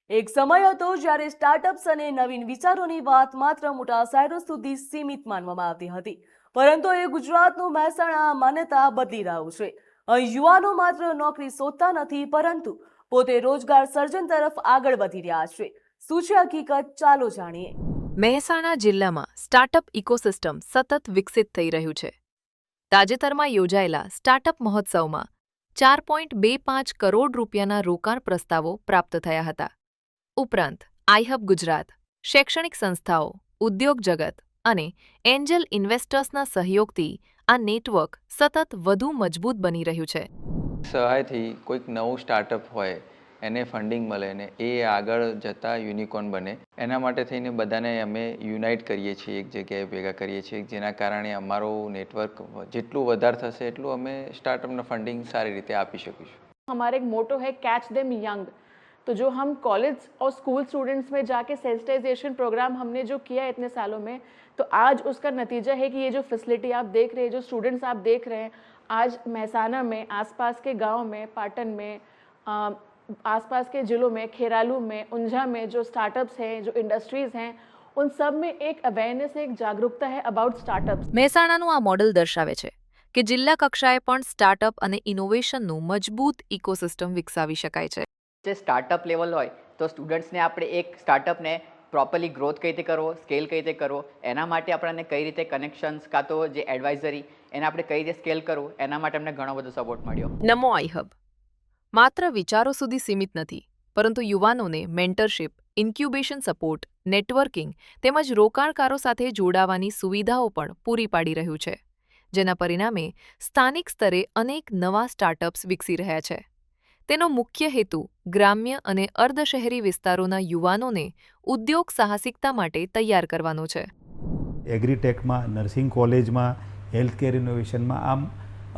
એક સમય હતો જ્યારે સ્ટાર્ટઅપ્સ અને નવીન વિચારોની વાત માત્ર મોટા શહેરો સુધી સીમિત માનવામાં આવતી હતી, પરંતુ એ ગુજરાતનું મહેસાણા માન્યતા બદલી રહ્યું છે. અહીં યુવાનો માત્ર નોકરી શોધતા નથી, પરંતુ પોતે રોજગાર સર્જન તરફ આગળ વધી રહ્યા છે. શું છે હકીકત? ચાલો જાણીએ. મહેસાણા જિલ્લામાં સ્ટાર્ટઅપ ઇકોસિસ્ટમ સતત વિકસિત થઈ રહ્યું છે. તાજેતરમાં યોજાયેલા સ્ટાર્ટઅપ મહોત્સવમાં 4.25 કરોડ રૂપિયાના રોકાણ પ્રસ્તાવો પ્રાપ્ત થયા હતા. ઉપરાંત આઈહબ ગુજરાત, શૈક્ષણિક સંસ્થાઓ, ઉદ્યોગ જગત અને એન્જલ ઇન્વેસ્ટર્સના સહયોગથી આ નેટવર્ક સતત વધુ મજબૂત બની રહ્યું છે. સહાયથી કોઈક નવું સ્ટાર્ટઅપ હોય એને ફંડિંગ મળે ને એ આગળ જતાં યુનિકોર્ન બને, એના માટે થઈને બધાને અમે યુનાઇટ કરીએ છીએ, એક જગ્યાએ ભેગા કરીએ છીએ, જેના કારણે અમારું નેટવર્ક જેટલું વધારે થશે એટલું અમે સ્ટાर्टअप फंडिंग सारी રીતે આપી શકીશું. हमारा एक मोटो है कैच देम यंग। तो जो हम कॉलेज और स्कूल स्टूडेंट्स में जाके सेंसिटाइजेशन प्रोग्राम हमने जो किया इतने सालों में, तो आज उसका नतीजा है कि ये जो फैसिलिटी आप देख रहे हैं, जो स्टूडेंट्स आप देख रहे हैं, आज महसाना में, आसपास के गांव में, पाटन में, आसपास के ज़िलों में, खेरालू में, ऊंझा में जो स्टार्टअप्स हैं, जो इंडस्ट्रीज़ हैं, उन सब में एक अवेयरनेस है, एक जागरूकता है अबाउट स्टार्टअप्स. મહેસાણાનું આ મોડેલ દર્શાવે છે કે જિલ્લા કક્ષાએ પણ સ્ટાર્ટઅપ અને ઇનોવેશનનું મજબૂત ઇકોસિસ્ટમ વિકસાવી શકાય છે. જે સ્ટાર્ટઅપ લેવલ હોય તો સ્ટુડન્ટ્સને આપણે એક સ્ટાર્ટઅપને પ્રોપરલી ગ્રોથ કઈ રીતે કરવો, સ્કેલ કઈ રીતે કરવો, એના માટે આપણને કઈ રીતે કનેક્શન્સ કાં તો જે એડવાઇઝરી એને આપણે કઈ રીતે સ્કેલ કરવું, એના માટે અમને ઘણો બધો સપોર્ટ મળ્યો. નમો આઈહબ માત્ર વિચારો સુધી સીમિત નથી, પરંતુ યુવાનોને મેન્ટરશિપ, ઇન્ક્યુબેશન સપોર્ટ, નેટવર્કિંગ તેમજ રોકાણકારો સાથે જોડાવાની સુવિધાઓ પણ પૂરી પાડી રહ્યું છે, જેના પરિણામે સ્થાનિક સ્તરે અનેક નવા સ્ટાર્ટઅપ્સ વિકસી રહ્યા છે. તેનો મુખ્ય હેતુ ગ્રામ્ય અને અર્ધશહેરી વિસ્તારોના યુવાનોને ઉદ્યોગ સાહસિકતા માટે તૈયાર કરવાનો છે. એગ્રીટેકમાં, નર્સિંગ કોલેજમાં, હેલ્થકેર ઇનોવેશનમાં, આમ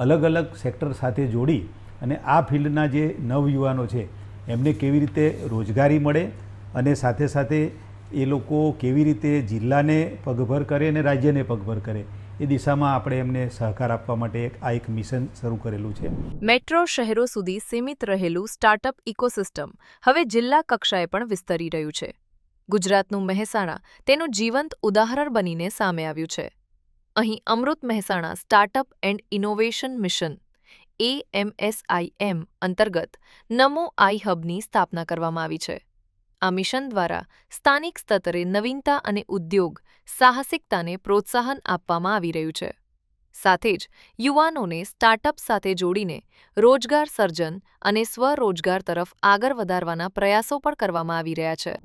અલગ અલગ સેક્ટર સાથે જોડી અને આ ફિલ્ડના જે નવયુવાનો છે એમને કેવી રીતે રોજગારી મળે અને સાથે સાથે એ લોકો કેવી રીતે જિલ્લાને પગભર કરે અને રાજ્યને પગભર કરે, એ દિશામાં આપણે એમને સહકાર આપવા માટે આ એક મિશન શરૂ કરેલું છે. મેટ્રો શહેરો સુધી સીમિત રહેલું સ્ટાર્ટઅપ ઇકોસિસ્ટમ હવે જિલ્લા કક્ષાએ પણ વિસ્તરી રહ્યું છે. ગુજરાતનું મહેસાણા તેનું જીવંત ઉદાહરણ બનીને સામે આવ્યું છે. અહીં Amrut Mehsana startup and innovation mission AMSIM અંતર્ગત નમો આઈહબની સ્થાપના કરવામાં આવી છે. આ મિશન દ્વારા સ્થાનિક સ્તરે નવીનતા અને ઉદ્યોગ સાહસિકતાને પ્રોત્સાહન આપવામાં આવી રહ્યું છે. સાથે જ યુવાનોને સ્ટાર્ટઅપ સાથે જોડીને રોજગાર સર્જન અને સ્વરોજગાર તરફ આગળ વધારવાના પ્રયાસો પણ કરવામાં આવી રહ્યા છે.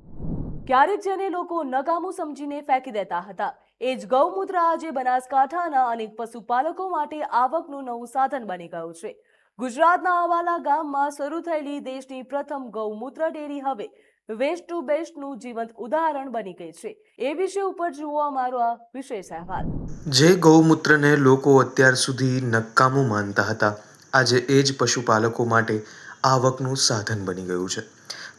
ક્યારેક જેને લોકો નકામું સમજીને ફેંકી દેતા હતા, એ જ ગૌમૂત્ર આજે બનાસકાંઠાના અનેક પશુપાલકો માટે આવકનું નવું સાધન બની ગયું છે. ગુજરાતના અવાલા ગામમાં શરૂ થયેલી દેશની પ્રથમ ગૌમૂત્ર ડેરી હવે વેસ્ટ ટુ બેસ્ટનું જીવંત ઉદાહરણ બની ગઈ છે. એ વિષય ઉપર જુઓ અમારો આ વિશેષ અહેવાલ. જે ગૌમૂત્રને લોકો અત્યાર સુધી નકામું માનતા હતા, આજે એ જ પશુપાલકો માટે આવકનું સાધન બની ગયું છે.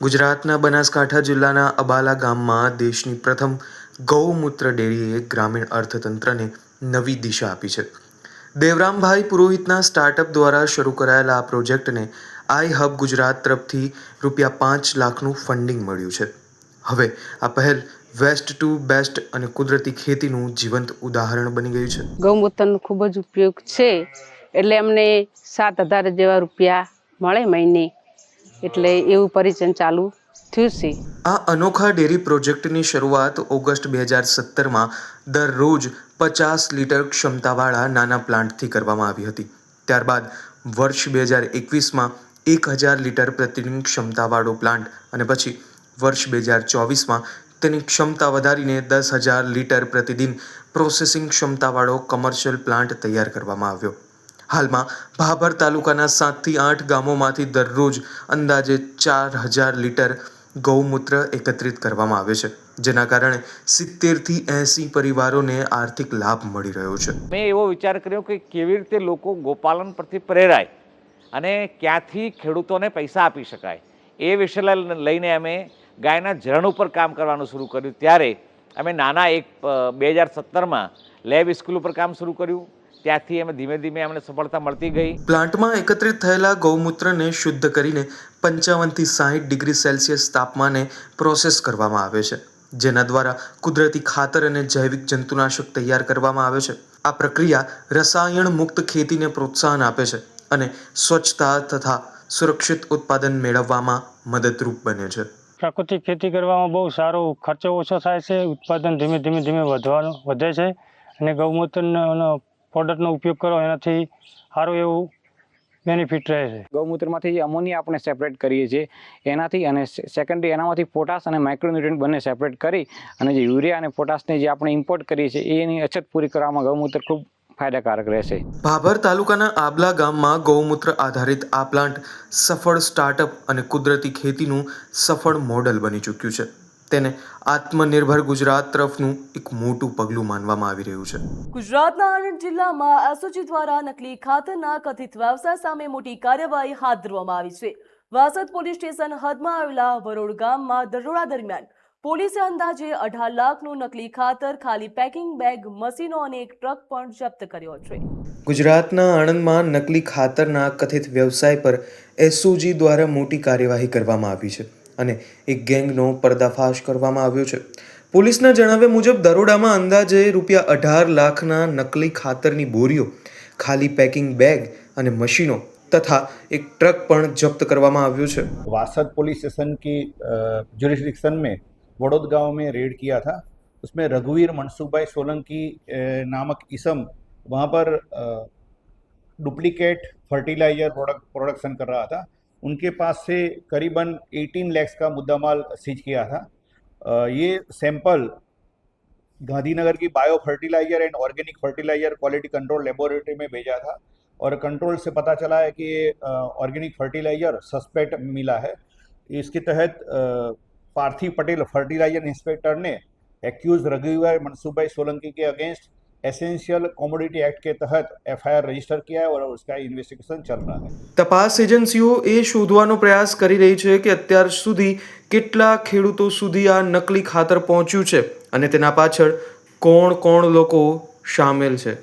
ગુજરાતના બનાસકાંઠા જિલ્લાના અબાલા ગામમાં દેશની પ્રથમ ગૌમૂત્ર ડેરીએ ગ્રામીણ અર્થતંત્રને નવી દિશા આપી છે. દેવરામભાઈ પુરોહિતના સ્ટાર્ટઅપ દ્વારા શરૂ કરાયેલા આ પ્રોજેક્ટને આઈહબ ગુજરાત તરફથી ₹5 લાખનું ફંડિંગ મળ્યું છે. હવે આ પહેલ વેસ્ટ ટુ બેસ્ટ અને કુદરતી ખેતીનું જીવંત ઉદાહરણ બની ગયું છે. ગૌમૂત્રનો ખૂબ જ ઉપયોગ છે, એટલે અમને 7,000 જેવા રૂપિયા મળે મહિને, એટલે એવું પરિચય ચાલુ થયું છે. આ અનોખા ડેરી પ્રોજેક્ટની શરૂઆત ઓગસ્ટ 2017માં દરરોજ 50 લીટર ક્ષમતાવાળા નાના પ્લાન્ટથી કરવામાં આવી હતી. ત્યારબાદ વર્ષ 2021માં 1,000 લીટર પ્રતિદિન ક્ષમતાવાળો પ્લાન્ટ અને પછી વર્ષ 2024માં તેની ક્ષમતા વધારીને 10,000 લીટર પ્રતિદિન પ્રોસેસિંગ ક્ષમતાવાળો કમર્શિયલ પ્લાન્ટ તૈયાર કરવામાં આવ્યો. હાલમાં ભાભર તાલુકાના 7 થી 8 ગામોમાંથી દરરોજ અંદાજે 4,000 લીટર ગૌમૂત્ર એકત્રિત કરવામાં આવે છે, જેના કારણે 70 થી 80 પરિવારોને આર્થિક લાભ મળી રહ્યો છે. મેં એવો વિચાર કર્યો કે કેવી રીતે લોકો ગોપાલન પરથી પ્રેરાય અને ક્યાંથી ખેડૂતોને પૈસા આપી શકાય, એ વિષય લઈને અમે ગાયના જરણ ઉપર કામ કરવાનું શરૂ કર્યું. ત્યારે અમે નાના એક 2017માં લેબ સ્કૂલ ઉપર કામ શરૂ કર્યું. ત્યાંથી અમે ધીમે ધીમે અમને સફળતા મળતી ગઈ. પ્લાન્ટમાં એકત્રિત થયેલા ગૌમૂત્રને શુદ્ધ કરીને 55 થી 60 ડિગ્રી સેલ્સિયસ તાપમાને પ્રોસેસ કરવામાં આવે છે, જેના દ્વારા કુદરતી ખાતર અને જૈવિક જંતુનાશક તૈયાર કરવામાં આવે છે. આ પ્રક્રિયા રસાયણ મુક્ત ખેતીને પ્રોત્સાહન આપે છે અને સ્વચ્છતા તથા સુરક્ષિત ઉત્પાદન મેળવવામાં મદદરૂપ બને છે. પ્રાકૃતિક ખેતી કરવામાં બહુ સારો ખર્ચો ઓછો થાય છે, ઉત્પાદન ધીમે વધે છે અને ગૌમૂત્રનો પ્રોડક્ટનો ઉપયોગ કરો એનાથી સારું એવું બેનિફિટ રહે છે. ગૌમૂત્રમાંથી જે અમોનિયા આપણે સેપરેટ કરીએ છીએ એનાથી, અને સેકન્ડરી એનામાંથી પોટાશ અને માઇક્રોન્યુટ્રન્ટ બંને સેપરેટ કરી અને જે યુરિયા અને પોટાશને જે આપણે ઇમ્પોર્ટ કરીએ છીએ એની અછત પૂરી કરવામાં ગૌમૂત્ર ખૂબ ફાયદાકારક રહેશે. ભાભર તાલુકાના આબલા ગામમાં ગૌમૂત્ર આધારિત આ પ્લાન્ટ સફળ સ્ટાર્ટઅપ અને કુદરતી ખેતીનું સફળ મોડલ બની ચૂક્યું છે. તેને આત્મનિર્ભર ગુજરાત તરફનું એક મોટું પગલું માનવામાં આવી રહ્યું છે. ગુજરાતના આણંદ જિલ્લામાં એસઓજી દ્વારા નકલી ખાતરના કથિત વ્યવસાય સામે મોટી કાર્યવાહી હાથ ધરવામાં આવી છે. વાસદ પોલીસ સ્ટેશન હદમાં આવેલા વરોડ ગામમાં દરોડા દરમિયાન પોલીસે અંદાજે 18 લાખનું નકલી ખાતર, ખાલી પેકિંગ બેગ, મશીનો અને એક ટ્રક પણ જપ્ત કર્યો છે. ગુજરાતના આણંદમાં નકલી ખાતરના કથિત વ્યવસાય પર એસઓજી દ્વારા મોટી કાર્યવાહી કરવામાં આવી છે અને એક ગેંગનો પર્દાફાશ કરવામાં આવ્યો છે. પોલીસના જણાવ્યા મુજબ દરોડામાં અંદાજે ₹18 લાખના નકલી ખાતરની બોરીઓ, ખાલી પેકિંગ બેગ અને મશીનો तथा एक ट्रक पण जब्त કરવામાં આવ્યો છે. वासद पुलिस स्टेशन की जुरिस्डिक्शन में वडोद गांव में रेड किया था. उसमें रघुवीर मनसुखभाई सोलंकी नामक इसम वहाँ पर डुप्लीकेट फर्टिलाइजर प्रोडक्शन कर रहा था. उनके पास से करीबन 18 लाख का मुद्दामाल सीज किया था. ये सैंपल गांधीनगर की bio fertiliser and organic fertiliser quality control laboratory में भेजा था और कंट्रोल से पता चला है कि ये ऑर्गेनिक फर्टिलाइजर सस्पेक्ट मिला है. इसके तहत पार्थिव पटेल फर्टिलाइजर इंस्पेक्टर ने एक्यूज रघुवीर मनसुखभाई सोलंकी के अगेंस्ट एसेंशियल कमोडिटी एक्ट के तहत एफआईआर रजिस्टर किया है और उसका इन्वेस्टिगेशन चल रहा है. તપાસ એજન્સીઓ એ શોધવાનો પ્રયાસ કરી રહી છે કે અત્યાર સુધી કેટલા ખેડૂતો સુધી આ નકલી ખાતર પહોંચ્યું છે અને તેના પાછળ કોણ લોકો શામેલ છે.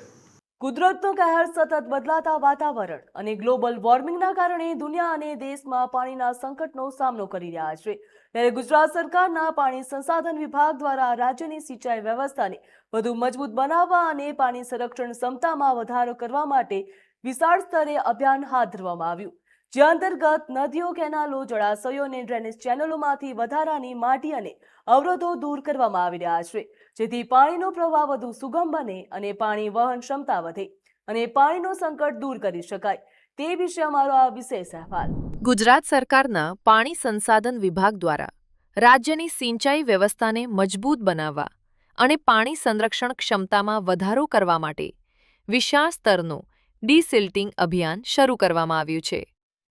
કુદરતનો કહેર, સતત બદલાતા વાતાવરણ અને ગ્લોબલ વોર્મિંગના કારણે દુનિયા અને દેશમાં પાણીના સંકટનો સામનો કરી રહ્યા છે. ત્યારે ગુજરાત સરકારના પાણી સંસાધન વિભાગ દ્વારા રાજ્યની સિંચાઈ વ્યવસ્થાને વધુ મજબૂત બનાવવા અને પાણી સંરક્ષણ ક્ષમતામાં વધારો કરવા માટે વિશાળ સ્તરે અભિયાન હાથ ધરવામાં આવ્યું, જે અંતર્ગત નદીઓ, કેનાલો, જળાશયો અને ડ્રેનેજ ચેનલોમાંથી વધારાની માટી અને અવરોધો દૂર કરવામાં આવી રહ્યા છે, જેથી પાણીનો પ્રવાહ વધુ સુગમ બને અને પાણી વહન ક્ષમતા વધે અને પાણીનો સંકટ દૂર કરી શકાય. તે વિશે અમારો આ વિશેષ અહેવાલ. ગુજરાત સરકારના પાણી સંસાધન વિભાગ દ્વારા રાજ્યની સિંચાઈ વ્યવસ્થાને મજબૂત બનાવવા અને પાણી સંરક્ષણ ક્ષમતામાં વધારો કરવા માટે વિશાળ સ્તરનું ડીસિલ્ટિંગ અભિયાન શરૂ કરવામાં આવ્યું છે.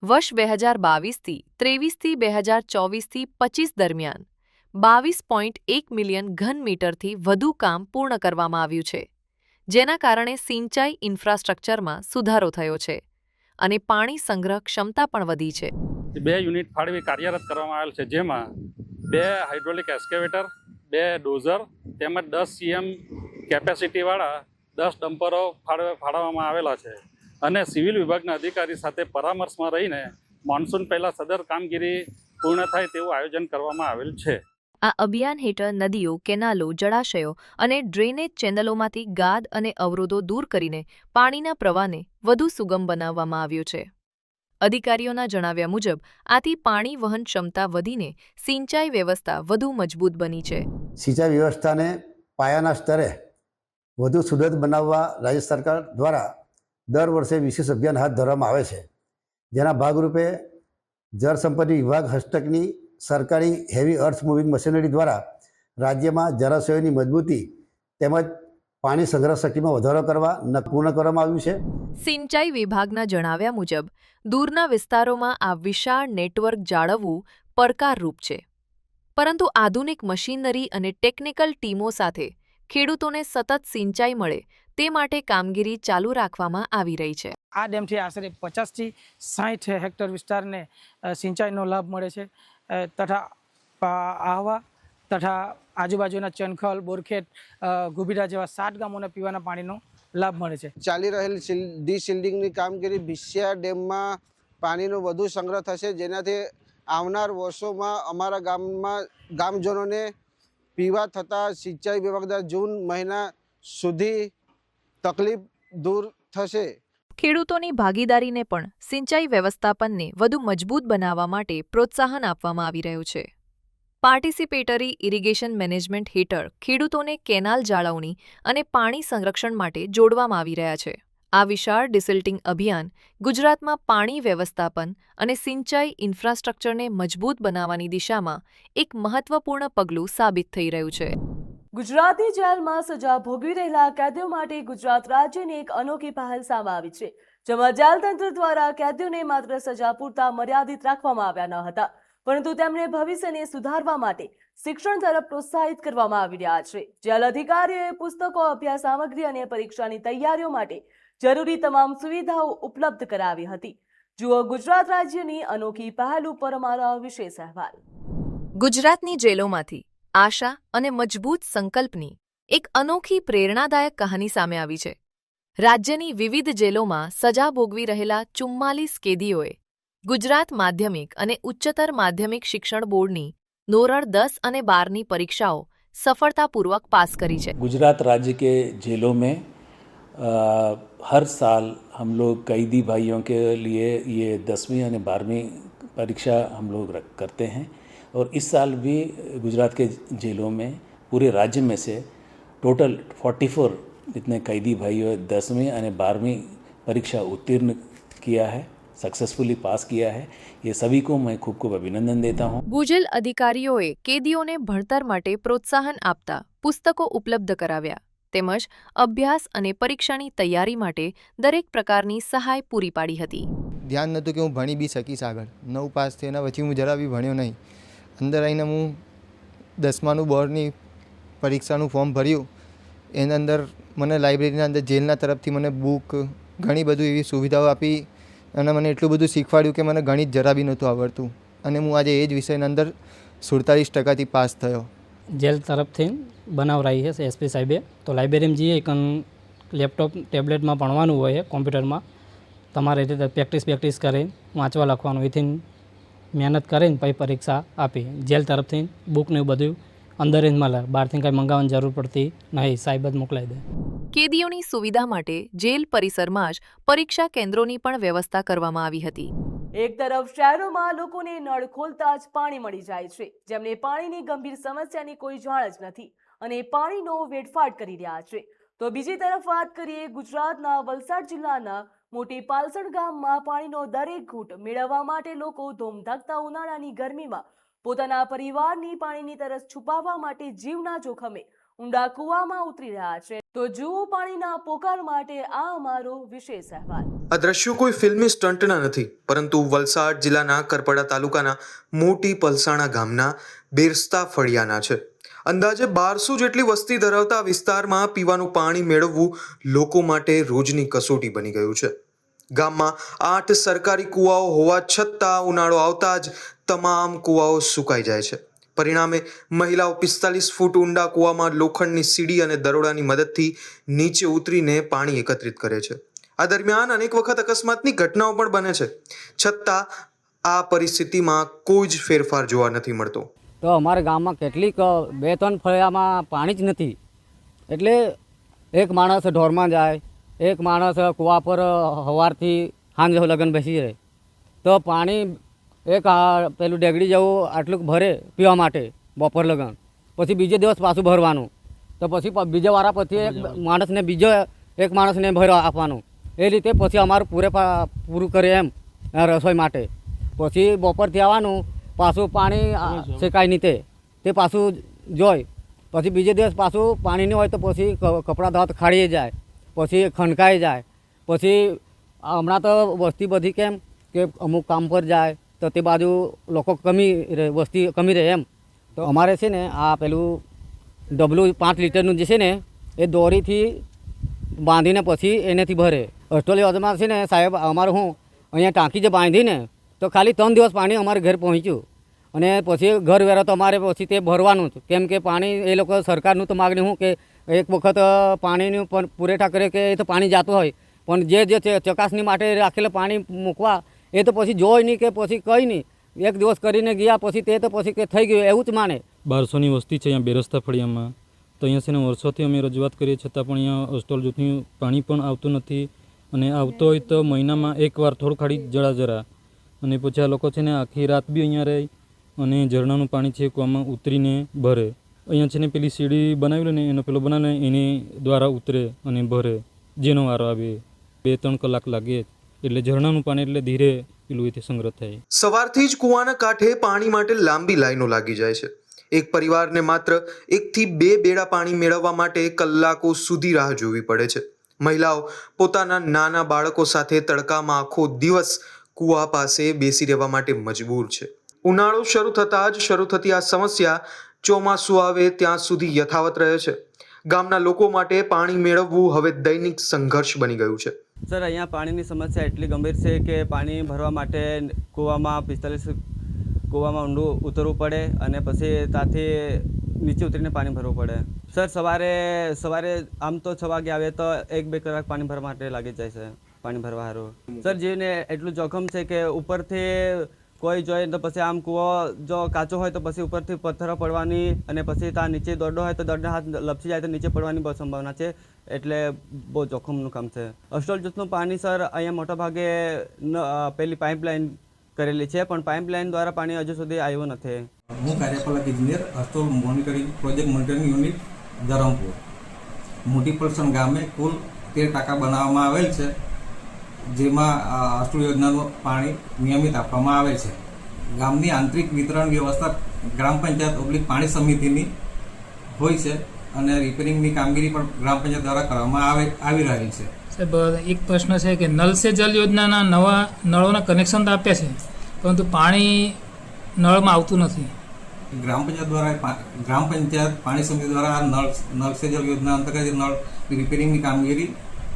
વર્ષ 2022થી 23થી 2024થી 25 દરમિયાન 22.1 મિલિયન ઘન મીટરથી વધુ કામ પૂર્ણ કરવામાં આવ્યું છે, જેના કારણે સિંચાઈ ઇન્ફ્રાસ્ટ્રક્ચરમાં સુધારો થયો છે અને પાણી સંગ્રહ ક્ષમતા પણ વધી છે. 2 યુનિટ ફાળવી કાર્યરત કરવામાં આવેલ છે, જેમાં 2 હાઇડ્રોલિક એક્સ્કેવેટર, 2 ડોઝર તેમજ 10 CM કેપેસિટીવાળા 10 ડમ્પરો ફાળવવામાં આવેલા છે અને સિવિલ વિભાગના અધિકારી સાથે પરામર્શમાં રહીને મોન્સૂન પહેલાં સદર કામગીરી પૂર્ણ થાય તેવું આયોજન કરવામાં આવેલ છે. આ અભિયાન હેઠળ નદીઓ, કેનાલો, જળાશયો અને ડ્રેનેજ ચેનલોમાંથી ગાદ અને અવરોધો દૂર કરીને પાણીના પ્રવાહને વધુ સુગમ બનાવવામાં આવ્યો છે. અધિકારીઓના જણાવ્યા મુજબ આથી પાણી વહન ક્ષમતા વધીને સિંચાઈ વ્યવસ્થા વધુ મજબૂત બની છે. સિંચાઈ વ્યવસ્થાને પાયાના સ્તરે વધુ સુદૃઢ બનાવવા રાજ્ય સરકાર દ્વારા દર વર્ષે વિશેષ અભિયાન હાથ ધરવામાં આવે છે, જેના ભાગરૂપે જળ સંપત્તિ વિભાગ હસ્તકની સરકારી હેવી અર્થ મૂવિંગ મશીનરી દ્વારા રાજ્યમાં જળાશયોની મજબૂતી તેમજ પાણી સંગ્રહ શક્તિમાં વધારો કરવા પૂર્ણ કરવામાં આવ્યું છે. સિંચાઈ વિભાગના જણાવ્યા મુજબ દૂરના વિસ્તારોમાં આ વિશાળ નેટવર્ક જાળવવું પડકારરૂપ છે, પરંતુ આધુનિક મશીનરી અને ટેકનિકલ ટીમો સાથે ખેડૂતોને સતત સિંચાઈ મળે તે માટે કામગીરી ચાલુ રાખવામાં આવી રહી છે. આ ડેમથી આશરે 50 થી 60 હેક્ટર વિસ્તારને સિંચાઈનો લાભ મળે છે તથા આહવા તથા આજુબાજુના ચનખલ, બોરખેત, ગુબીરા જેવા 7 ગામોને પીવાના પાણીનો લાભ મળે છે. ચાલી રહેલ ડિસિલ્ડિંગની કામગીરી ભીસિયા ડેમમાં પાણીનો વધુ સંગ્રહ થશે, જેનાથી આવનાર વર્ષોમાં અમારા ગામજનોને પીવા થતા સિંચાઈ વિભાગ દ્વારા જૂન મહિના સુધી તકલીફ દૂર થશે. ખેડૂતોની ભાગીદારીને પણ સિંચાઈ વ્યવસ્થાપનને વધુ મજબૂત બનાવવા માટે પ્રોત્સાહન આપવામાં આવી રહ્યું છે. પાર્ટિસિપેટરી ઇરિગેશન મેનેજમેન્ટ હેઠળ ખેડૂતોને કેનાલ જાળવણી અને પાણી સંરક્ષણ માટે જોડવામાં આવી રહ્યા છે. આ વિશાળ ડિસિલ્ટિંગ અભિયાન ગુજરાતમાં પાણી વ્યવસ્થાપન અને સિંચાઈ ઇન્ફ્રાસ્ટ્રક્ચરને મજબૂત બનાવવાની દિશામાં એક મહત્વપૂર્ણ પગલું સાબિત થઈ રહ્યું છે. ગુજરાતની જેલમાં સજા ભોગવી રહેલા કેદીઓ માટે ગુજરાત રાજ્યની એક અનોખી પહેલ સામે આવી છે, જેમાં જેલ તંત્ર દ્વારા કેદીઓને માત્ર સજા પૂરતા મર્યાદિત રાખવામાં આવ્યા ન હતા, પરંતુ તેમને ભવિષ્યને સુધારવા માટે શિક્ષણ તરફ પ્રોત્સાહિત કરવામાં આવી રહ્યા છે. જેલ અધિકારીઓએ પુસ્તકો, અભ્યાસ સામગ્રી અને પરીક્ષાની તૈયારીઓ માટે જરૂરી તમામ સુવિધાઓ ઉપલબ્ધ કરાવી હતી. જુઓ ગુજરાત રાજ્યની અનોખી પહેલ ઉપર અમારો વિશેષ અહેવાલ. ગુજરાતની જેલોમાંથી આશા અને મજબૂત સંકલ્પની એક અનોખી પ્રેરણાદાયક કહાની સામે આવી છે. રાજ્યની વિવિધ જેલોમાં સજા ભોગવી રહેલા 44 કેદીઓએ ગુજરાત માધ્યમિક અને ઉચ્ચતર માધ્યમિક શિક્ષણ બોર્ડની ધોરણ 10 અને 12ની પરીક્ષાઓ सफलतापूर्वक पास करी है. गुजरात राज्य के जेलों में हर साल हम लोग कैदी भाइयों के लिए ये 10वीं और 12वीं परीक्षा हम लोग करते हैं और इस साल भी गुजरात के जेलों में पूरे राज्य में से टोटल 44 जितने कैदी भाइयों 10वीं और 12वीं परीक्षा उत्तीर्ण किया है, सक्सेसफुली पास किया है. ये सभी को मैं खूब खूब अभिनंदन देता हूँ. ભુજલ અધિકારીઓએ કેદીઓને ભણતર માટે પ્રોત્સાહન આપતા પુસ્તકો ઉપલબ્ધ કરાવ્યા તેમજ અભ્યાસ અને પરીક્ષાની તૈયારી માટે દરેક પ્રકારની સહાય પૂરી પાડી હતી. ધ્યાન નહોતું કે હું ભણી બી શકીશ આગળ. 9 પાસ થયો એના પછી હું જરા બી ભણ્યો નહીં. અંદર આવીને હું 10માનું બોર્ડની પરીક્ષાનું ફોર્મ ભર્યું. એના અંદર મને લાઇબ્રેરીના અંદર જેલના તરફથી મને બુક ઘણી બધું એવી સુવિધાઓ આપી અને મને એટલું બધું શીખવાડ્યું કે મને ગણિત જરા બી નહોતું આવડતું અને હું આજે એ જ વિષયના અંદર 47% પાસ થયો. જેલ તરફથી બનાવરાઈ છે એસપી સાહેબે. તો લાઇબ્રેરીમાં જઈએ એક લેપટોપ ટેબ્લેટમાં ભણવાનું હોય કોમ્પ્યુટરમાં, તમારે રીતે પ્રેક્ટિસ કરીને વાંચવા લખવાનું, એથી મહેનત કરીને પછી પરીક્ષા આપી. જેલ તરફથી બુકને એવું બધું અંદર જ મળે, બહારથી કંઈ મંગાવવાની જરૂર પડતી નહીં, સાહેબ જ મોકલાવી દે. કેદીઓની સુવિધા માટે જેલ પરિસરમાં જ પરીક્ષા કેન્દ્રોની પણ વ્યવસ્થા કરવામાં આવી હતી. એક તરફ શહેરોમાં લોકોને નળ ખોલતા જ પાણી મળી જાય છે, જેમને પાણીની ગંભીર સમસ્યાની કોઈ જાણ જ નથી અને પાણીનો વેડફાટ કરી રહ્યા છે. તો બીજી તરફ વાત કરીએ ગુજરાતના વલસાડ જિલ્લાના મોટી પાલસણ ગામમાં પાણીનો દરેક ઘૂંટ મેળવવા માટે લોકો ધોમધકતા ઉનાળાની ગરમીમાં પોતાના પરિવારની પાણીની તરસ છુપાવવા માટે જીવના જોખમે ઊંડા કૂવામાં ઉતરી રહ્યા છે. તો જુઓ પાણીના પોકાર માટે આ અમારો વિશેષ અહેવાલ. આ દ્રશ્યો કોઈ ફિલ્મી સ્ટન્ટના નથી, પરંતુ વલસાડ જિલ્લાના કરપડા તાલુકાના મોટી પલસાણા ગામના બેરસ્તા ફળિયાના છે. અંદાજે 1200 જેટલી વસ્તી ધરાવતા વિસ્તારમાં પીવાનું પાણી મેળવવું લોકો માટે રોજની કસોટી બની ગયું છે. ગામમાં 8 સરકારી કૂવાઓ હોવા છતાં ઉનાળો આવતા જ તમામ કૂવાઓ સુકાઈ જાય છે. પરિણામે મહિલાઓ 45 ફૂટ ઊંડા કૂવામાં લોખંડની સીડી અને દરોડાની મદદથી નીચે ઉતરીને પાણી એકત્રિત કરે છે. આ દરમિયાન અનેક વખત અકસ્માતની ઘટનાઓ પણ બને છે, છતાં આ પરિસ્થિતિમાં કોઈ જ ફેરફાર જોવા નથી મળતો. તો અમારા ગામમાં કેટલીક 2-3 ફળિયામાં પાણી જ નથી. એટલે એક માણસ ઢોરમાં જાય, એક માણસ કૂવા પર સવારથી સાંજ લગન બેસી રહે, તો પાણી એક પેલું ડેગડી જેવું આટલું ભરે પીવા માટે બપોર લગન, પછી બીજે દિવસ પાછું ભરવાનું, તો પછી બીજા વાળા પછી એક માણસને બીજો એક માણસને ભરવા આપવાનું. એ રીતે પછી અમારું પૂરું કરે એમ રસોઈ માટે. પછી બપોરથી આવવાનું, પાછું પાણી શેકાય નહીં તે પાછું જોઈ, પછી બીજે દિવસ પાછું પાણી નહીં હોય તો પછી કપડાં ધોવા ખાડી જાય, પછી ખનકાઈ જાય. પછી હમણાં તો વસ્તી બધી કેમ કે અમુક કામ પર જાય તો તે બાજુ લોકો વસ્તી કમી રહે એમ. તો અમારે છે ને આ પેલું ડબલું 5 લીટરનું જે છે ને એ દોરીથી બાંધીને પછી એનેથી ભરે. ઓસ્ટ્રેલિયા વધમાં છે ને સાહેબ અમારું હું અહીંયા ટાંકી જે બાંધીને તો ખાલી 3 દિવસ પાણી અમારે ઘરે પહોંચ્યું અને પછી ઘરવેરો તમારે પછી તે ભરવાનું જ, કેમ કે પાણી એ લોકો સરકારનું તો માગણી શું કે એક વખત પાણીનું પણ પુરવઠા કરે કે એ તો પાણી જતું હોય, પણ જે ચકાસણી માટે રાખેલું પાણી મૂકવા એ તો પછી જોઈ નહીં કે પછી કંઈ નહીં, એક દિવસ કરીને ગયા પછી તે તો પછી કે થઈ ગયું એવું જ માને. 1200ની વસ્તી છે અહીંયા બેરસ્તા ફળિયામાં, તો અહીંયા છે ને વર્ષોથી અમે રજૂઆત કરીએ છતાં પણ અહીંયા અસ્ટોલ જૂથનું પાણી પણ આવતું નથી, અને આવતો હોય તો મહિનામાં એકવાર થોડું ખાડી જરા, અને પછી આ લોકો છે ને આખી રાત બી અહીંયા રહે અને ઝરણાનું પાણી છે કૂવામાં ઉતરીને ભરે. અહીંયા છે ને પેલી સીડી બનાવેલી ને એનો પેલો બનાવીને એની દ્વારા ઉતરે અને ભરે, જેનો વારો આવે 2-3 કલાક લાગે, એટલે ઝરણાનું પાણી એટલે ધીરે પેલું એથી સંગ્રહ થાય. સવારથી જ કૂવાના કાંઠે પાણી માટે લાંબી લાઈનો લાગી જાય છે. એક પરિવારને માત્ર 1 થી 2 બેડા પાણી મેળવવા માટે કલાકો સુધી રાહ જોવી પડે છે. મહિલાઓ પોતાના નાના બાળકો સાથે તડકામાં આખો દિવસ કૂવા પાસે બેસી રહેવા માટે મજબૂર છે. ઉનાળો શરૂ થતાં જ શરૂ થતી આ સમસ્યા ચોમાસું આવે ત્યાં સુધી યથાવત રહે છે. ગામના લોકો માટે પાણી મેળવવું હવે દૈનિક સંઘર્ષ બની ગયું છે. સર, અહીંયા પાણીની સમસ્યા એટલી ગંભીર છે કે પાણી ભરવા માટે કૂવામાં 45 કૂવામાં ઊંડું ઉતરવું પડે અને પછી ત્યાંથી નીચે ઉતરીને પાણી ભરવું પડે. સર, સવારે આમ તો 6 વાગે આવે તો 1-2 કલાક પાણી ભરવા માટે લાગી જાય છે પાણી ભરવા સારું. સર, જીવને એટલું જોખમ છે કે ઉપરથી કોઈ જોઈએ તો પછી આમ કૂવો જો કાચો હોય તો પછી ઉપરથી પથ્થરો પડવાની, અને પછી ત્યાં નીચે દોરડો હોય તો દોરડા હાથ લપસી જાય તો નીચે પડવાની બહુ સંભાવના છે, એટલે બહુ જોખમનું કામ છે. અસ્ટોલ જૂથનું પાણી સર અહીંયા મોટાભાગે પેલી પાઇપલાઇન કરેલી છે, પણ પાઇપલાઇન દ્વારા પાણી હજુ સુધી આવ્યું નથી. હું કાર્યપાલક engineer, Astol monitoring project monitoring unit Dharampur. મોટી પરસણ ગામે કુલ 13 ટાંકા બનાવવામાં આવેલ છે, જેમાં અસ્ટોલ યોજનાનું પાણી નિયમિત આપવામાં આવે છે. ગામની આંતરિક વિતરણ વ્યવસ્થા ગ્રામ પંચાયત પાણી સમિતિની હોય છે, અને રિપેરિંગની કામગીરી પણ ગ્રામ પંચાયત દ્વારા કરવામાં આવી રહી છે. સાહેબ, એક પ્રશ્ન છે કે નલ સે જલ યોજનાના નવા નળોના કનેક્શન તો આપ્યા છે, પરંતુ પાણી નળમાં આવતું નથી. ગ્રામ પંચાયત પાણી સમિતિ દ્વારા નળ સે જલ યોજના અંતર્ગત નળ રિપેરિંગની કામગીરી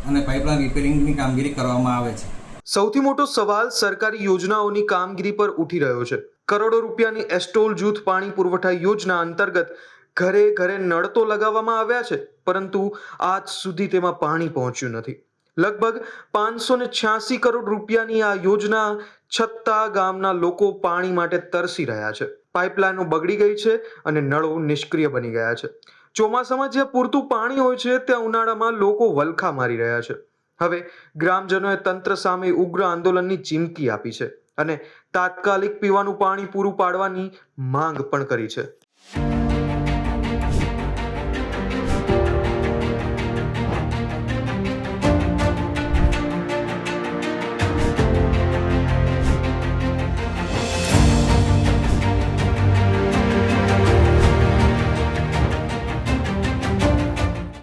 અને પાઇપલાઇન રિપેરિંગની કામગીરી કરવામાં આવે છે. સૌથી મોટો સવાલ સરકારી યોજનાઓની કામગીરી પર ઉઠી રહ્યો છે. કરોડો રૂપિયાની એસ્ટોલ જૂથ પાણી પુરવઠા યોજના અંતર્ગત ઘરે ઘરે નળ તો લગાવવામાં આવ્યા છે, પરંતુ આજ સુધી તેમાં પાણી પહોંચ્યું નથી. લગભગ 586 કરોડ રૂપિયાની આ યોજના છતાં ગામના લોકો પાણી માટે તરસી રહ્યા છે. પાઇપલાઇનો બગડી ગઈ છે અને નળો નિષ્ક્રિય બની ગયા છે. ચોમાસામાં જ્યાં પૂરતું પાણી હોય છે ત્યાં ઉનાળામાં લોકો વલખા મારી રહ્યા છે. હવે ગ્રામજનોએ તંત્ર સામે ઉગ્ર આંદોલનની ચીમકી આપી છે અને તાત્કાલિક પીવાનું પાણી પૂરું પાડવાની માંગ પણ કરી છે.